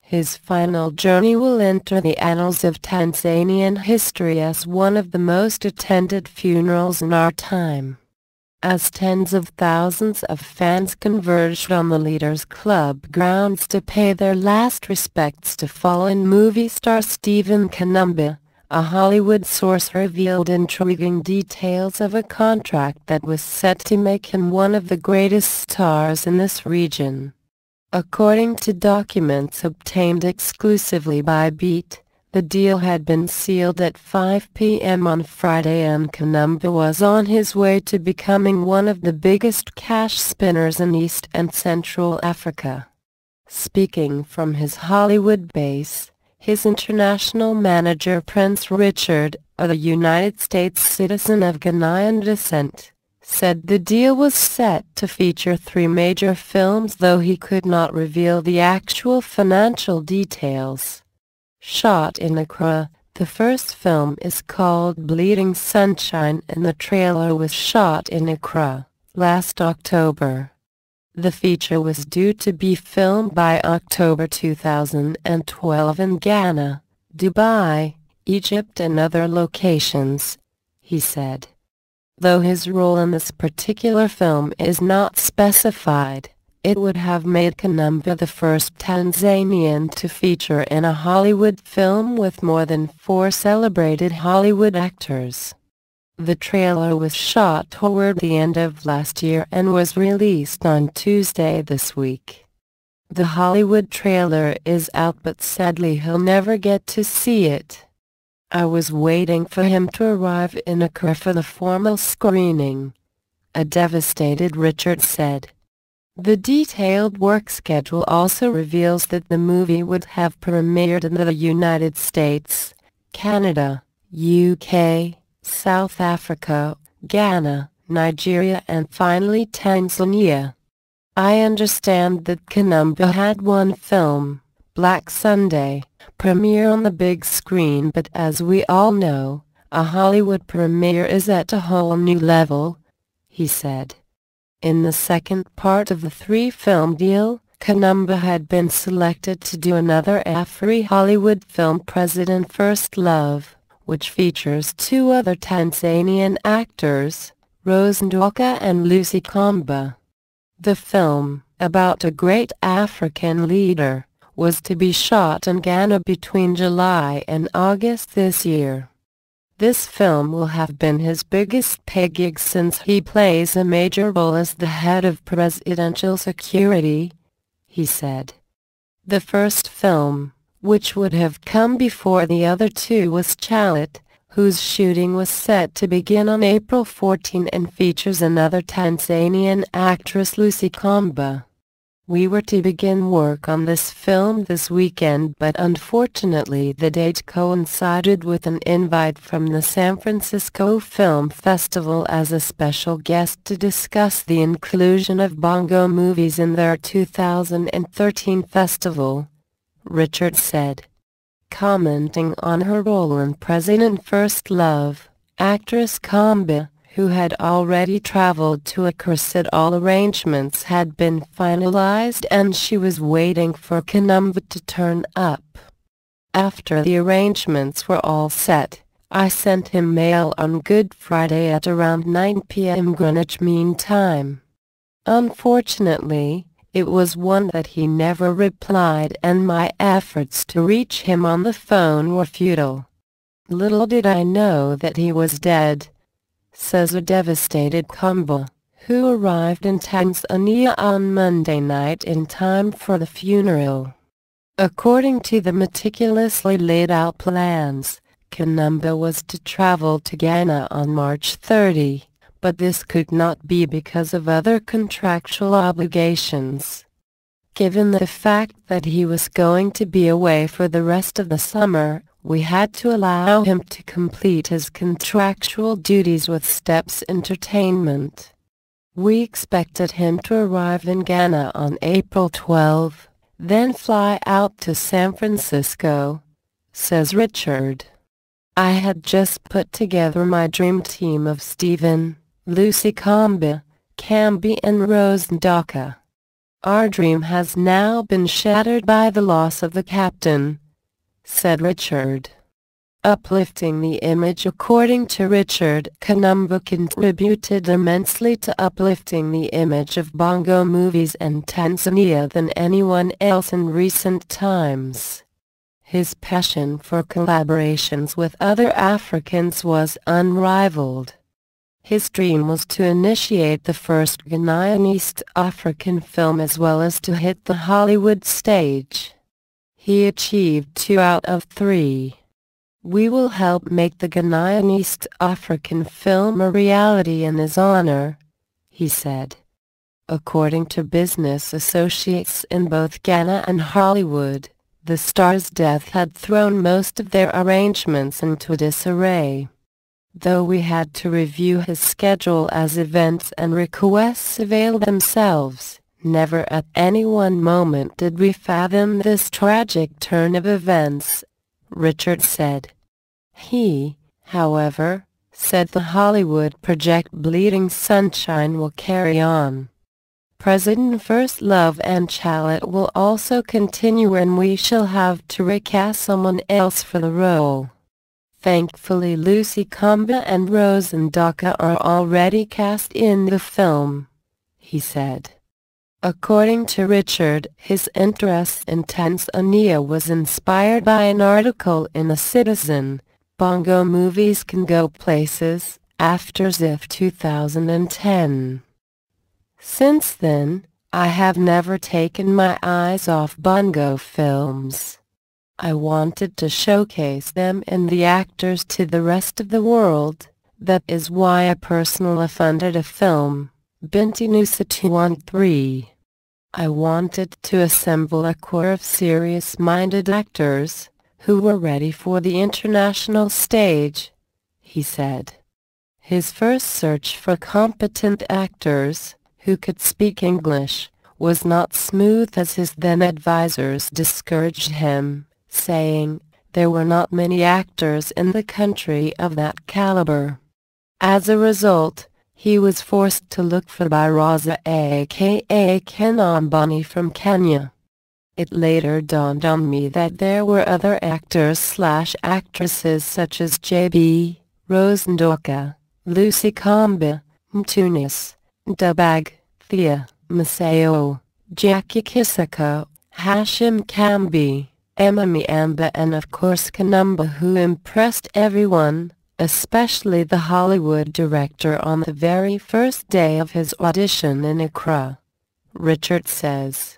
His final journey will enter the annals of Tanzanian history as one of the most attended funerals in our time. As tens of thousands of fans converged on the Leaders Club grounds to pay their last respects to fallen movie star Stephen Kanumba, a Hollywood source revealed intriguing details of a contract that was set to make him one of the greatest stars in this region. According to documents obtained exclusively by Beat, the deal had been sealed at 5 p.m. on Friday and Kanumba was on his way to becoming one of the biggest cash spinners in East and Central Africa. Speaking from his Hollywood base, his international manager Prince Richard, a United States citizen of Ghanaian descent, said the deal was set to feature 3 major films, though he could not reveal the actual financial details. Shot in Accra, the first film is called Bleeding Sunshine and the trailer was shot in Accra last October. The feature was due to be filmed by October 2012 in Ghana, Dubai, Egypt and other locations, he said. Though his role in this particular film is not specified, it would have made Kanumba the first Tanzanian to feature in a Hollywood film with more than 4 celebrated Hollywood actors. The trailer was shot toward the end of last year and was released on Tuesday this week. The Hollywood trailer is out, but sadly he'll never get to see it. I was waiting for him to arrive in Accra for the formal screening, a devastated Richard said. The detailed work schedule also reveals that the movie would have premiered in the United States, Canada, UK, South Africa, Ghana, Nigeria and finally Tanzania. I understand that Kanumba had one film, Black Sunday, premiere on the big screen, but as we all know, a Hollywood premiere is at a whole new level, he said. In the second part of the 3-film deal, Kanumba had been selected to do another Afro-Hollywood film, President First Love, which features 2 other Tanzanian actors, Rose Ndoka and Lucy Kamba. The film, about a great African leader, was to be shot in Ghana between July and August this year. This film will have been his biggest pay gig since he plays a major role as the head of presidential security, he said. The first film, which would have come before the other 2, was Chalet, whose shooting was set to begin on April 14 and features another Tanzanian actress, Lucy Kamba. We were to begin work on this film this weekend, but unfortunately the date coincided with an invite from the San Francisco Film Festival as a special guest to discuss the inclusion of Bongo movies in their 2013 festival, Richard said. Commenting on her role in President First Love, actress Kamba, who had already traveled to Accra, said all arrangements had been finalized and she was waiting for Kanumba to turn up. After the arrangements were all set, I sent him mail on Good Friday at around 9 p.m. Greenwich Mean Time. Unfortunately, it was one that he never replied and my efforts to reach him on the phone were futile. Little did I know that he was dead, says a devastated Kamba, who arrived in Tanzania on Monday night in time for the funeral. According to the meticulously laid out plans, Kanumba was to travel to Ghana on March 30, but this could not be because of other contractual obligations. Given the fact that he was going to be away for the rest of the summer, we had to allow him to complete his contractual duties with Steps Entertainment. We expected him to arrive in Ghana on April 12, then fly out to San Francisco, says Richard. I had just put together my dream team of Stephen, Lucy Kamba, Camby and Rose Ndaka. "Our dream has now been shattered by the loss of the captain," said Richard. Uplifting the image. According to Richard, Kanumba contributed immensely to uplifting the image of bongo movies and Tanzania than anyone else in recent times. His passion for collaborations with other Africans was unrivaled. His dream was to initiate the first Ghanaian East African film as well as to hit the Hollywood stage. He achieved 2 out of 3. "We will help make the Ghanaian East African film a reality in his honor," he said. According to business associates in both Ghana and Hollywood, the star's death had thrown most of their arrangements into disarray. Though we had to review his schedule as events and requests availed themselves, never at any one moment did we fathom this tragic turn of events," Richard said. He, however, said the Hollywood project Bleeding Sunshine will carry on. President First Love and Chalet will also continue and we shall have to recast someone else for the role. Thankfully Lucy Kamba and Rose Ndaka are already cast in the film, he said. According to Richard, his interest in Tanzania was inspired by an article in The Citizen, Bongo Movies Can Go Places, after ZIF 2010. Since then, I have never taken my eyes off bongo films. I wanted to showcase them and the actors to the rest of the world. That is why I personally funded a film, Binti Nusa 213. I wanted to assemble a core of serious-minded actors, who were ready for the international stage, he said. His first search for competent actors, who could speak English, was not smooth as his then advisors discouraged him, saying, there were not many actors in the country of that caliber. As a result, he was forced to look for Baraza aka Kanumba from Kenya. It later dawned on me that there were other actors/actresses such as J.B., Rose Ndaka, Lucy Kamba, Mtunis, Dabag, Thea, Maseo, Jackie Kisako, Hashim Kambi, Emma Miamba and of course Kanumba, who impressed everyone, especially the Hollywood director on the very first day of his audition in Accra, Richard says.